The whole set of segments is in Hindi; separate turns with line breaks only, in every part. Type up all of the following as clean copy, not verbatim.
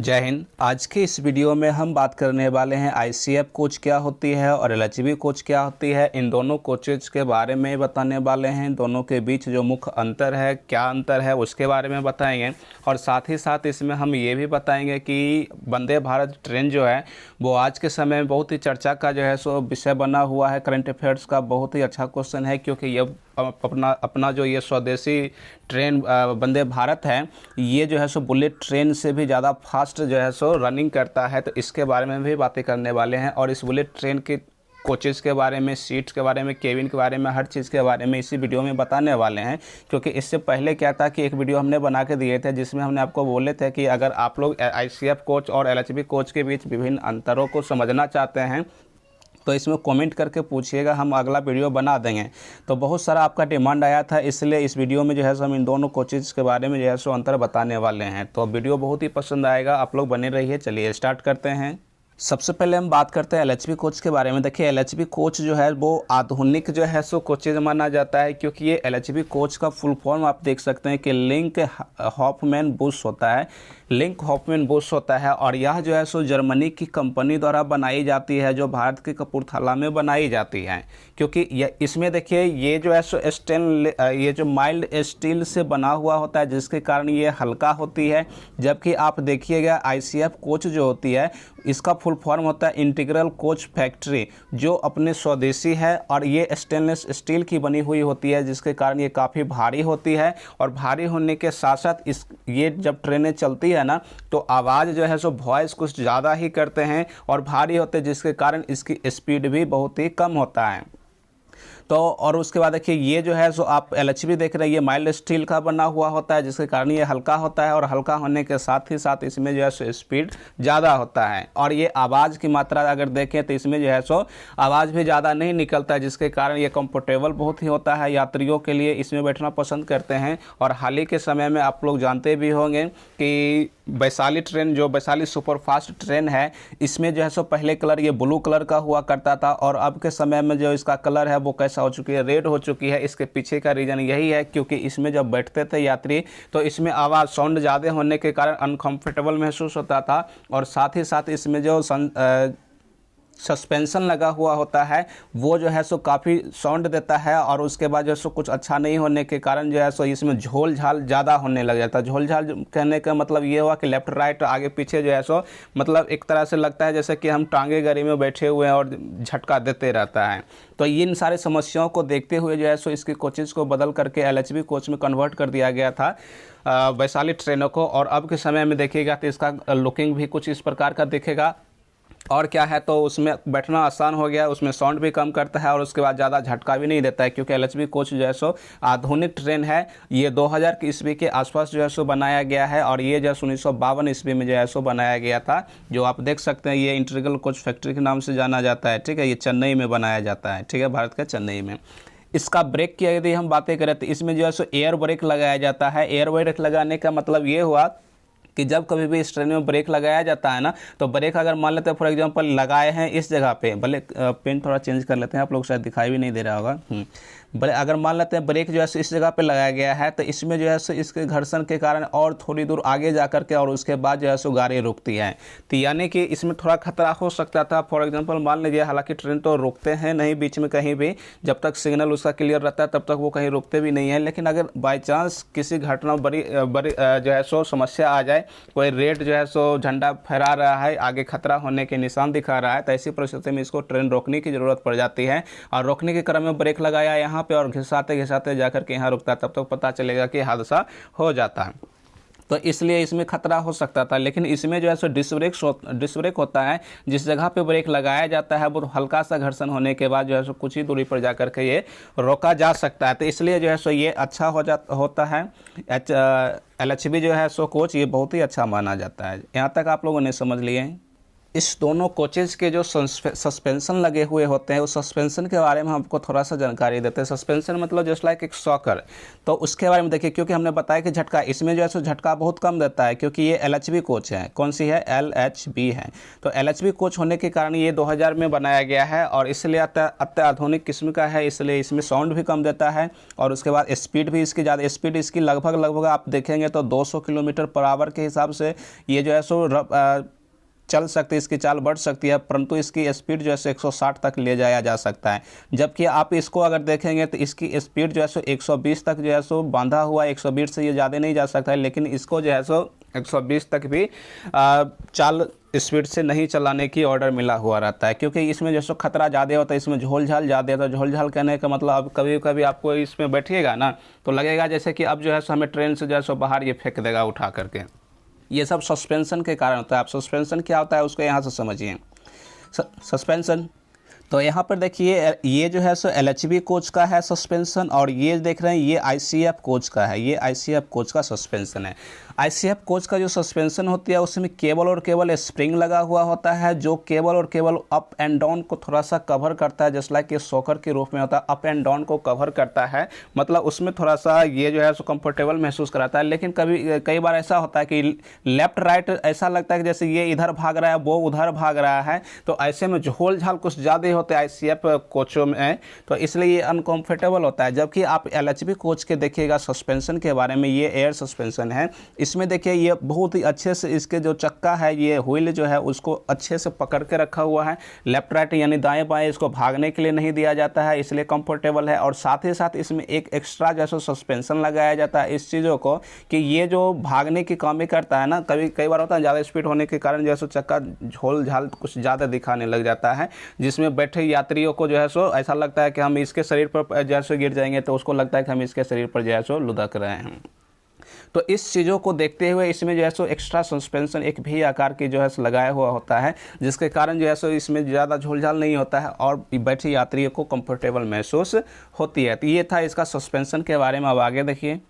जय हिंद। आज के इस वीडियो में हम बात करने वाले हैं आईसीएफ कोच क्या होती है और एलएचबी कोच क्या होती है। इन दोनों कोचेज के बारे में बताने वाले हैं। दोनों के बीच जो मुख्य अंतर है, क्या अंतर है, उसके बारे में बताएंगे। और साथ ही साथ इसमें हम ये भी बताएंगे कि वंदे भारत ट्रेन जो है वो आज के समय में बहुत ही चर्चा का जो है सो विषय बना हुआ है। करंट अफेयर्स का बहुत ही अच्छा क्वेश्चन है, क्योंकि ये अपना जो ये स्वदेशी ट्रेन वंदे भारत है, ये जो है सो बुलेट ट्रेन से भी ज़्यादा फास्ट जो है सो रनिंग करता है। तो इसके बारे में भी बातें करने वाले हैं और इस बुलेट ट्रेन के कोचेज़ के बारे में, सीट्स के बारे में, केबिन के बारे में, हर चीज़ के बारे में इसी वीडियो में बताने वाले हैं। क्योंकि इससे पहले क्या था कि एक वीडियो हमने बना के दिए थे जिसमें हमने आपको बोले थे कि अगर आप लोग आईसीएफ कोच और एलएचबी कोच के बीच विभिन्न अंतरों को समझना चाहते हैं तो इसमें कमेंट करके पूछिएगा, हम अगला वीडियो बना देंगे। तो बहुत सारा आपका डिमांड आया था, इसलिए इस वीडियो में जो है सो हम इन दोनों कोचेज़ के बारे में जो है सो अंतर बताने वाले हैं। तो वीडियो बहुत ही पसंद आएगा, आप लोग बने रहिए। चलिए स्टार्ट करते हैं। सबसे पहले हम बात करते हैं एलएचबी कोच के बारे में। देखिए, एलएचबी कोच जो है वो आधुनिक जो है सो कोचेज माना जाता है, क्योंकि ये एलएचबी कोच का फुल फॉर्म आप देख सकते हैं कि लिंक हॉफमैन बुश होता है। लिंक हॉफमैन बुश होता है और यह जो है सो जर्मनी की कंपनी द्वारा बनाई जाती है, जो भारत के कपूरथला में बनाई जाती है। क्योंकि इसमें देखिए, ये जो है सो ये जो माइल्ड स्टील से बना हुआ होता है, जिसके कारण ये हल्का होती है। जबकि आप देखिएगा आईसीएफ कोच जो होती है, इसका फुल फॉर्म होता है इंटीग्रल कोच फैक्ट्री, जो अपने स्वदेशी है और ये स्टेनलेस स्टील की बनी हुई होती है, जिसके कारण ये काफ़ी भारी होती है। और भारी होने के साथ साथ ये जब ट्रेनें चलती है ना, तो आवाज़ जो है सो वॉइस कुछ ज़्यादा ही करते हैं और भारी होते हैं, जिसके कारण इसकी स्पीड भी बहुत ही कम होता है। तो और उसके बाद देखिए, ये जो है सो आप एलएचबी देख रहे हैं, ये माइल्ड स्टील का बना हुआ होता है, जिसके कारण ये हल्का होता है और हल्का होने के साथ ही साथ इसमें जो है सो स्पीड ज़्यादा होता है। और ये आवाज़ की मात्रा अगर देखें तो इसमें जो है सो आवाज़ भी ज़्यादा नहीं निकलता है, जिसके कारण ये कंफर्टेबल बहुत ही होता है। यात्रियों के लिए इसमें बैठना पसंद करते हैं। और हाल ही के समय में आप लोग जानते भी होंगे कि वैशाली ट्रेन, जो वैशाली सुपरफास्ट ट्रेन है, इसमें जो है सो पहले कलर ये ब्लू कलर का हुआ करता था और अब के समय में जो इसका कलर है वो कैसा हो चुकी है, रेड हो चुकी है। इसके पीछे का रीज़न यही है, क्योंकि इसमें जब बैठते थे यात्री तो इसमें आवाज़ साउंड ज़्यादा होने के कारण अनकंफर्टेबल महसूस होता था। और साथ ही साथ इसमें जो सस्पेंशन लगा हुआ होता है वो जो है सो काफ़ी साउंड देता है। और उसके बाद जो है सो कुछ अच्छा नहीं होने के कारण जो है सो इसमें झोल झाल ज़्यादा होने लग जाता है। झोल झाल कहने का मतलब ये हुआ कि लेफ्ट राइट आगे पीछे जो है सो मतलब एक तरह से लगता है जैसे कि हम टांगे गरी में बैठे हुए हैं और झटका देते रहता है। तो इन सारे समस्याओं को देखते हुए जो है सो इसकी कोचेज़ को बदल करके एलएचबी कोच में कन्वर्ट कर दिया गया था वैशाली ट्रेनों को। और अब के समय में देखिएगा तो इसका लुकिंग भी कुछ इस प्रकार का दिखेगा। और क्या है, तो उसमें बैठना आसान हो गया, उसमें साउंड भी कम करता है और उसके बाद ज़्यादा झटका भी नहीं देता है, क्योंकि एलएचबी कोच जो है सो आधुनिक ट्रेन है। ये 2000 की ईस्वी के आसपास जो है सो बनाया गया है और ये जो है 1952 ईस्वी में जो है सो बनाया गया था। जो आप देख सकते हैं, ये इंटीग्रल कोच फैक्ट्री के नाम से जाना जाता है। ठीक है, ये चेन्नई में बनाया जाता है। ठीक है, भारत के चेन्नई में। इसका ब्रेक की यदि हम बातें करें तो इसमें जो है सो एयर ब्रेक लगाया जाता है। एयर ब्रेक लगाने का मतलब ये हुआ कि जब कभी भी इस ट्रेन में ब्रेक लगाया जाता है ना, तो ब्रेक अगर मान लेते हैं फॉर एग्जांपल लगाए हैं इस जगह पे, भले पेन थोड़ा चेंज कर लेते हैं, आप लोग शायद दिखाई भी नहीं दे रहा होगा। भले अगर मान लेते हैं ब्रेक जो है इस जगह पे लगाया गया है, तो इसमें जो है सो इसके घर्षण के कारण और थोड़ी दूर आगे जा करके और उसके बाद जो है सो गाड़ी रुकती है। तो यानी कि इसमें थोड़ा खतरा हो सकता था। फॉर एग्जांपल मान लीजिए, हालांकि ट्रेन तो रुकते हैं नहीं बीच में कहीं भी, जब तक सिग्नल उसका क्लियर रहता है तब तक वो कहीं रुकते भी नहीं है। लेकिन अगर बाई चांस किसी घटना बड़ी जो है सो समस्या आ जाए, कोई रेड जो है सो झंडा फहरा रहा है, आगे खतरा होने के निशान दिखा रहा है, तो ऐसी परिस्थिति में इसको ट्रेन रोकने की ज़रूरत पड़ जाती है। और रोकने के क्रम में ब्रेक लगाया यहाँ पे और घिसाते घिसाते जाकर के यहाँ रुकता, तब तक पता चलेगा कि हादसा हो जाता है। तो इसलिए इसमें खतरा हो सकता था। लेकिन इसमें जो है सो डिस्क ब्रेक होता है। जिस जगह पे ब्रेक लगाया जाता है वो हल्का सा घर्षण होने के बाद जो है सो कुछ ही दूरी पर जाकर के ये रोका जा सकता है। तो इसलिए जो है सो ये अच्छा होता है। एलएचबी जो है सो कोच ये बहुत ही अच्छा माना जाता है। यहाँ तक आप लोगों ने समझ लिए हैं। इस दोनों कोचेज़ के जो सस्पेंशन लगे हुए होते हैं, उस सस्पेंशन के बारे में हमको थोड़ा सा जानकारी देते हैं। सस्पेंशन मतलब जस्ट लाइक एक शॉकर, तो उसके बारे में देखिए, क्योंकि हमने बताया कि झटका, इसमें जो है सो झटका बहुत कम देता है, क्योंकि ये LHB कोच है। कौन सी है? LHB है। तो LHB कोच होने के कारण ये 2000 में बनाया गया है और इसलिए अत्याधुनिक किस्म का है, इसलिए इसमें साउंड भी कम देता है और उसके बाद स्पीड भी इसकी ज़्यादा, स्पीड इसकी लगभग आप देखेंगे तो 200 किलोमीटर पर आवर के हिसाब से ये जो है सो चल सकती है, इसकी चाल बढ़ सकती है, परंतु इसकी स्पीड जो है 160 तक ले जाया जा सकता है। जबकि आप इसको अगर देखेंगे तो इसकी स्पीड जो है सो 120 तक जो है सो बांधा हुआ है, 120 से ये ज़्यादा नहीं जा सकता है, लेकिन इसको जो है सो 120 तक भी चाल स्पीड से नहीं चलाने की ऑर्डर मिला हुआ रहता है, क्योंकि इसमें जो सो खतरा ज़्यादा होता है, इसमें झोल झाल ज़्यादा होता है। झोल झाल कहने का मतलब अब कभी कभी आपको इसमें बैठिएगा ना तो लगेगा जैसे कि अब जो है सो हमें ट्रेन से जो है सो बाहर ये फेंक देगा उठा करके। ये सब सस्पेंशन के कारण होता है। आप सस्पेंशन क्या होता है उसको यहाँ से समझिए। सस्पेंशन तो यहाँ पर देखिए, ये जो है सो LHB कोच का है सस्पेंशन और ये देख रहे हैं ये ICF कोच का है, ये ICF कोच का सस्पेंशन है। ICF कोच का जो सस्पेंशन होती है उसमें केवल और केवल स्प्रिंग लगा हुआ होता है, जो केवल और केवल अप एंड डाउन को थोड़ा सा कवर करता है, जस्ट लाइक ये शॉकर के रूप में होता है, अप एंड डाउन को कवर करता है। मतलब उसमें थोड़ा सा ये जो है सो कंफर्टेबल महसूस कराता है। लेकिन कई बार ऐसा होता है कि लेफ्ट राइट ऐसा लगता है कि जैसे ये इधर भाग रहा है वो उधर भाग रहा है, तो ऐसे में झोल झाल कुछ ज़्यादा होते हैं ICF कोचों में, तो इसलिए ये अनकंफर्टेबल होता है। जबकि आप LHB कोच के देखिएगा सस्पेंशन के बारे में, ये एयर सस्पेंशन है, इसमें देखिए ये बहुत ही अच्छे से इसके जो चक्का है, ये व्हील जो है उसको अच्छे से पकड़ के रखा हुआ है। लेफ्ट राइट यानी दाएं बाएं इसको भागने के लिए नहीं दिया जाता है, इसलिए कंफर्टेबल है। और साथ ही साथ इसमें एक एक्स्ट्रा जैसा सस्पेंशन लगाया जाता है इस चीज़ों को कि ये जो भागने की काम करता है ना, कई बार होता है ज़्यादा स्पीड होने के कारण जैसे चक्का झोल झाल कुछ ज़्यादा दिखाने लग जाता है, जिसमें बैठे यात्रियों को जो है सो ऐसा लगता है कि हम इसके शरीर पर जैसे गिर जाएंगे, तो उसको लगता है कि हम इसके शरीर पर जो है सो लुढ़क रहे हैं। तो इस चीज़ों को देखते हुए इसमें जो है सो एक्स्ट्रा सस्पेंशन एक भी आकार की जो है सो लगाया हुआ होता है, जिसके कारण जो है सो इसमें ज़्यादा झोलझाल नहीं होता है और बैठे यात्रियों को कंफर्टेबल महसूस होती है। तो ये था इसका सस्पेंशन के बारे में। अब आगे देखिए,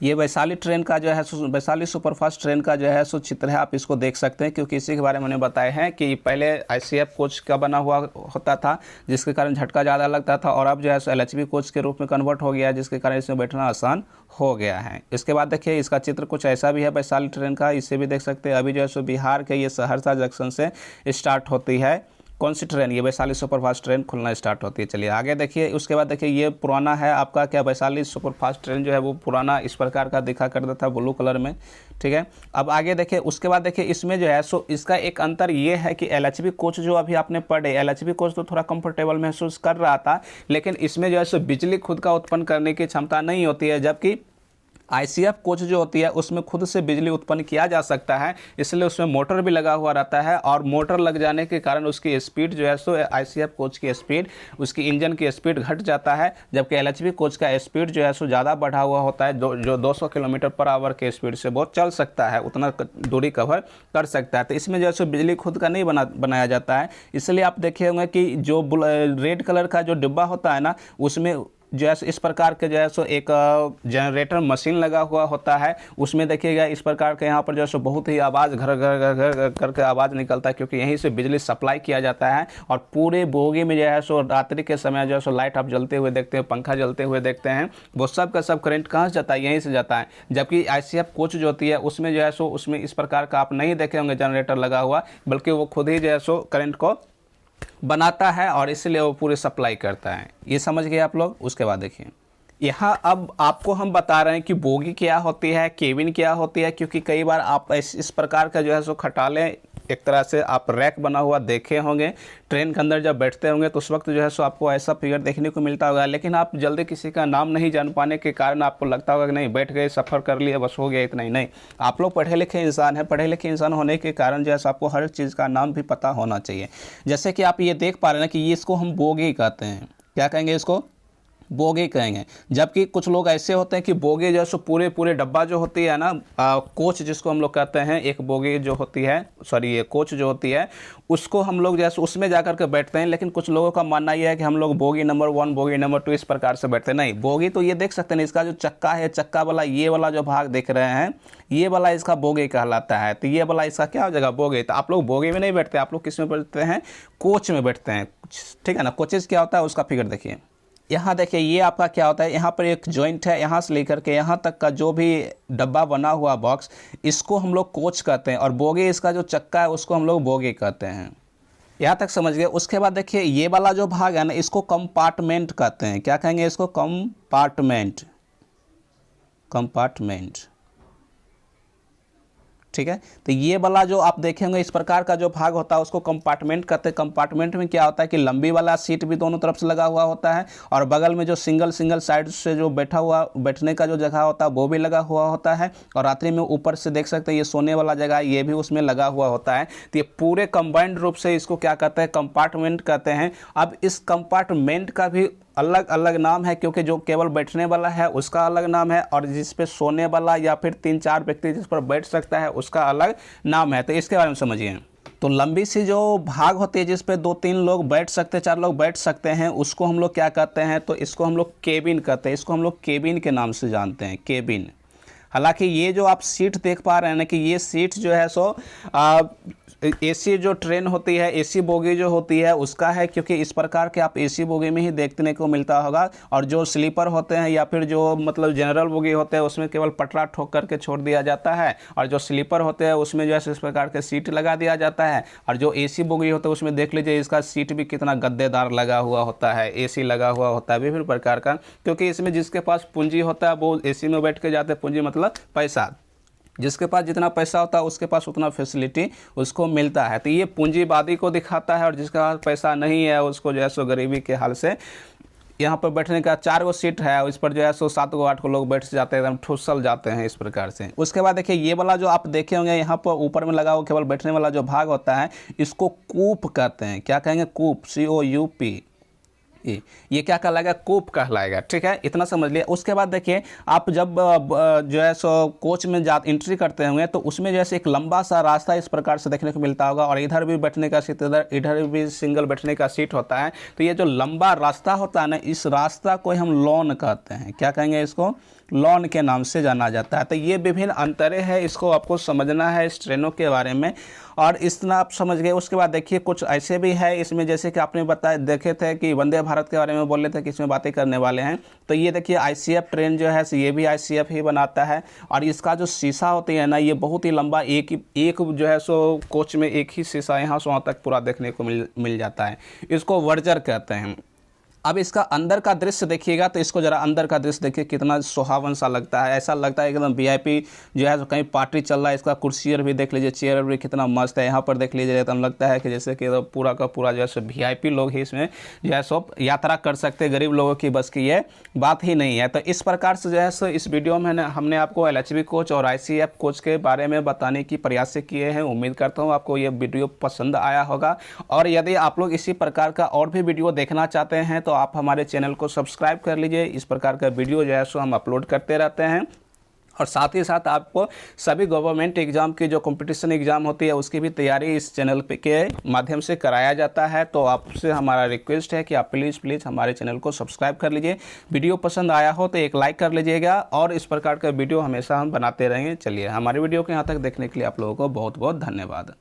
ये वैशाली ट्रेन का जो है वैशाली सुपरफास्ट ट्रेन का जो है सो चित्र है, आप इसको देख सकते हैं, क्योंकि इसी के बारे में मैंने बताया है कि पहले ICF कोच का बना हुआ होता था, जिसके कारण झटका ज़्यादा लगता था, और अब जो है सो LHB कोच के रूप में कन्वर्ट हो गया, जिसके कारण इसमें बैठना आसान हो गया है। इसके बाद देखिए इसका चित्र कुछ ऐसा भी है वैशाली ट्रेन का, इसे भी देख सकते हैं। अभी जो है सो बिहार के ये सहरसा जंक्शन से स्टार्ट होती है कौन सी ट्रेन? ये वैशाली सुपरफास्ट ट्रेन खुलना स्टार्ट होती है। चलिए आगे देखिए, उसके बाद देखिए ये पुराना है आपका क्या, वैशाली सुपरफास्ट ट्रेन जो है वो पुराना इस प्रकार का दिखा करता था ब्लू कलर में, ठीक है। अब आगे देखिए, उसके बाद देखिए इसमें जो है सो इसका एक अंतर ये है कि LHB कोच जो अभी आपने पढ़े, LHB कोच तो थोड़ा कंफर्टेबल महसूस कर रहा था, लेकिन इसमें जो है सो बिजली खुद का उत्पन्न करने की क्षमता नहीं होती है, जबकि ICF कोच जो होती है उसमें खुद से बिजली उत्पन्न किया जा सकता है, इसलिए उसमें मोटर भी लगा हुआ रहता है, और मोटर लग जाने के कारण उसकी स्पीड जो है सो ICF कोच की स्पीड, उसकी इंजन की स्पीड घट जाता है, जबकि LHB कोच का स्पीड जो है सो ज़्यादा बढ़ा हुआ होता है, जो 200 किलोमीटर पर आवर के स्पीड से बहुत चल सकता है, उतना दूरी कवर कर सकता है। तो इसमें जो है सो बिजली खुद का नहीं बनाया जाता है, इसलिए आप देखे होंगे कि जो रेड कलर का जो डिब्बा होता है ना, उसमें जो है इस प्रकार के जो है सो एक जनरेटर मशीन लगा हुआ होता है। उसमें देखिएगा इस प्रकार के यहाँ पर जो है सो बहुत ही आवाज़ घर घर घर घर करके आवाज़ निकलता है, क्योंकि यहीं से बिजली सप्लाई किया जाता है। और पूरे बोगी में जो है सो रात्रि के समय जो है सो लाइट आप जलते हुए देखते हैं, पंखा जलते हुए देखते हैं, वो सब का सब करंट कहाँ से जाता है? यहीं से जाता है। जबकि ICF कोच जो होती है उसमें जो है सो उसमें इस प्रकार का आप नहीं देखे होंगे जनरेटर लगा हुआ, बल्कि वो खुद ही जो है सो करंट को बनाता है और इसलिए वो पूरे सप्लाई करता है। ये समझ गए आप लोग। उसके बाद देखिए यहाँ अब आपको हम बता रहे हैं कि बोगी क्या होती है, केबिन क्या होती है, क्योंकि कई बार आप इस प्रकार का जो है सो खटाले एक तरह से आप रैक बना हुआ देखे होंगे ट्रेन के अंदर जब बैठते होंगे, तो उस वक्त जो है सो आपको ऐसा फिगर देखने को मिलता होगा, लेकिन आप जल्दी किसी का नाम नहीं जान पाने के कारण आपको लगता होगा कि नहीं बैठ गए, सफ़र कर लिए, बस हो गया, इतना ही। नहीं, आप लोग पढ़े लिखे इंसान हैं, पढ़े लिखे इंसान होने के कारण जो है सो आपको हर चीज़ का नाम भी पता होना चाहिए। जैसे कि आप ये देख पा रहे हैं कि ये इसको हम बोगी कहते हैं, क्या कहेंगे इसको? बोगी कहेंगे। जबकि कुछ लोग ऐसे होते हैं कि बोगी जैसे पूरे डब्बा जो होती है ना, कोच जिसको हम लोग कहते हैं, एक बोगी जो होती है, सॉरी ये कोच जो होती है, उसको हम लोग जैसे उसमें जाकर के बैठते हैं। लेकिन कुछ लोगों का मानना यह है कि हम लोग बोगी नंबर 1, बोगी नंबर 2 इस प्रकार से बैठते हैं। नहीं, बोगी तो ये देख सकते हैं, इसका जो चक्का है, चक्का वाला ये वाला जो भाग देख रहे हैं, ये वाला इसका बोगी कहलाता है। तो ये वाला इसका क्या हो जाएगा, बोगी। तो आप लोग बोगी में नहीं बैठते, आप लोग किस में बैठते हैं, कोच में बैठते हैं, ठीक है ना। कोचेज क्या होता है उसका फिगर देखिए। यहाँ देखिए ये आपका क्या होता है, यहाँ पर एक जॉइंट है, यहाँ से लेकर के यहाँ तक का जो भी डब्बा बना हुआ बॉक्स, इसको हम लोग कोच कहते हैं। और बोगी इसका जो चक्का है उसको हम लोग बोगी कहते हैं। यहाँ तक समझ गए। उसके बाद देखिए ये वाला जो भाग है ना, इसको कंपार्टमेंट कहते हैं। क्या कहेंगे इसको, कंपार्टमेंट, कंपार्टमेंट, ठीक है। तो ये वाला जो आप देखेंगे इस प्रकार का जो भाग होता है उसको कंपार्टमेंट कहते हैं। कंपार्टमेंट में क्या होता है कि लंबी वाला सीट भी दोनों तरफ से लगा हुआ होता है, और बगल में जो सिंगल साइड से जो बैठने का जो जगह होता है वो भी लगा हुआ होता है। और रात्रि में ऊपर से देख सकते हैं ये सोने वाला जगह, ये भी उसमें लगा हुआ होता है। तो ये पूरे कंबाइंड रूप से इसको क्या कहते हैं, कंपार्टमेंट कहते हैं। अब इस कंपार्टमेंट का भी अलग अलग नाम है, क्योंकि जो केवल बैठने वाला है उसका अलग नाम है, और जिस पे सोने वाला या फिर 3-4 व्यक्ति जिस पर बैठ सकता है उसका अलग नाम है। तो इसके बारे में समझिए। तो लंबी सी जो भाग होती है जिस पे 2-3 लोग बैठ सकते हैं, 4 लोग बैठ सकते हैं, उसको हम लोग क्या कहते हैं, तो इसको हम लोग केबिन कहते हैं। इसको हम लोग केबिन के नाम से जानते हैं, केबिन। हालांकि ये जो आप सीट देख पा रहे हैं ना, कि ये सीट जो है सो एसी जो ट्रेन होती है, एसी बोगी जो होती है उसका है, क्योंकि इस प्रकार के आप एसी बोगी में ही देखने को मिलता होगा। और जो स्लीपर होते हैं या फिर जो मतलब जनरल बोगी होते हैं उसमें केवल पटरा ठोक करके छोड़ दिया जाता है, और जो स्लीपर होते हैं उसमें जो है इस प्रकार के सीट लगा दिया जाता है। और जो एसी बोगी होता है उसमें देख लीजिए इसका सीट भी कितना गद्देदार लगा हुआ होता है, एसी लगा हुआ होता है विभिन्न प्रकार का। क्योंकि इसमें जिसके पास पूंजी होता है वो एसी में बैठ के जाते हैं। पूंजी मतलब पैसा, जिसके पास जितना पैसा होता है उसके पास उतना फैसिलिटी उसको मिलता है। तो ये पूंजीवादी को दिखाता है, और जिसके पास पैसा नहीं है उसको जो है सो गरीबी के हाल से यहाँ पर बैठने का 4 गो सीट है, इस पर जो है सो 7 गो 8 गो लोग बैठ जाते हैं, एकदम ठुसल जाते हैं इस प्रकार से। उसके बाद देखिए ये वाला जो आप देखे होंगे यहाँ पर ऊपर में लगा हुआ केवल बैठने वाला जो भाग होता है इसको कूप कहते हैं। क्या कहेंगे, कूप, COUP। ये क्या कहलाएगा, कूप कहलाएगा, ठीक है, इतना समझ लिया। उसके बाद देखिए आप जब जो है सो कोच में एंट्री करते होंगे तो उसमें जैसे एक लंबा सा रास्ता इस प्रकार से देखने को मिलता होगा, और इधर भी बैठने का सीट, इधर भी सिंगल बैठने का सीट होता है। तो ये जो लंबा रास्ता होता है ना, इस रास्ता को हम लॉन कहते हैं। क्या कहेंगे, इसको लॉन के नाम से जाना जाता है। तो ये विभिन्न अंतरे हैं, इसको आपको समझना है इस ट्रेनों के बारे में, और इतना आप समझ गए। उसके बाद देखिए कुछ ऐसे भी है इसमें, जैसे कि आपने देखे थे कि वंदे भारत के बारे में बोल रहे थे कि इसमें बातें करने वाले हैं। तो ये देखिए ICF ट्रेन जो है ये भी ICF ही बनाता है, और इसका जो शीशा होती है ना ये बहुत ही लंबा, एक जो है सो कोच में एक ही शीशा यहाँ से वहाँ तक पूरा देखने को मिल जाता है। इसको वर्जर कहते हैं। अब इसका अंदर का दृश्य देखिएगा, तो इसको जरा अंदर का दृश्य देखिए, कितना सुहावन सा लगता है। ऐसा लगता है एकदम VIP जो है कहीं पार्टी चल रहा है। इसका कुर्सियर भी देख लीजिए, चेयर भी कितना मस्त है। यहाँ पर देख लीजिए एकदम लगता है कि जैसे कि पूरा का पूरा जो है VIP लोग ही इसमें जो है सो यात्रा कर सकते हैं, गरीब लोगों की बस की ये बात ही नहीं है। तो इस प्रकार से जो है सो इस वीडियो में हमने आपको LHB कोच और ICF कोच के बारे में बताने की प्रयास किए हैं। उम्मीद करता हूँ आपको ये वीडियो पसंद आया होगा, और यदि आप लोग इसी प्रकार का और भी वीडियो देखना चाहते हैं तो आप हमारे चैनल को सब्सक्राइब कर लीजिए। इस प्रकार का वीडियो जो है सो हम अपलोड करते रहते हैं, और साथ ही साथ आपको सभी गवर्नमेंट एग्जाम की जो कंपटीशन एग्जाम होती है उसकी भी तैयारी इस चैनल के माध्यम से कराया जाता है। तो आपसे हमारा रिक्वेस्ट है कि आप प्लीज़ हमारे चैनल को सब्सक्राइब कर लीजिए। वीडियो पसंद आया हो तो एक लाइक कर लीजिएगा, और इस प्रकार का वीडियो हमेशा हम बनाते रहेंगे। चलिए, हमारे वीडियो को यहाँ तक देखने के लिए आप लोगों को बहुत बहुत धन्यवाद।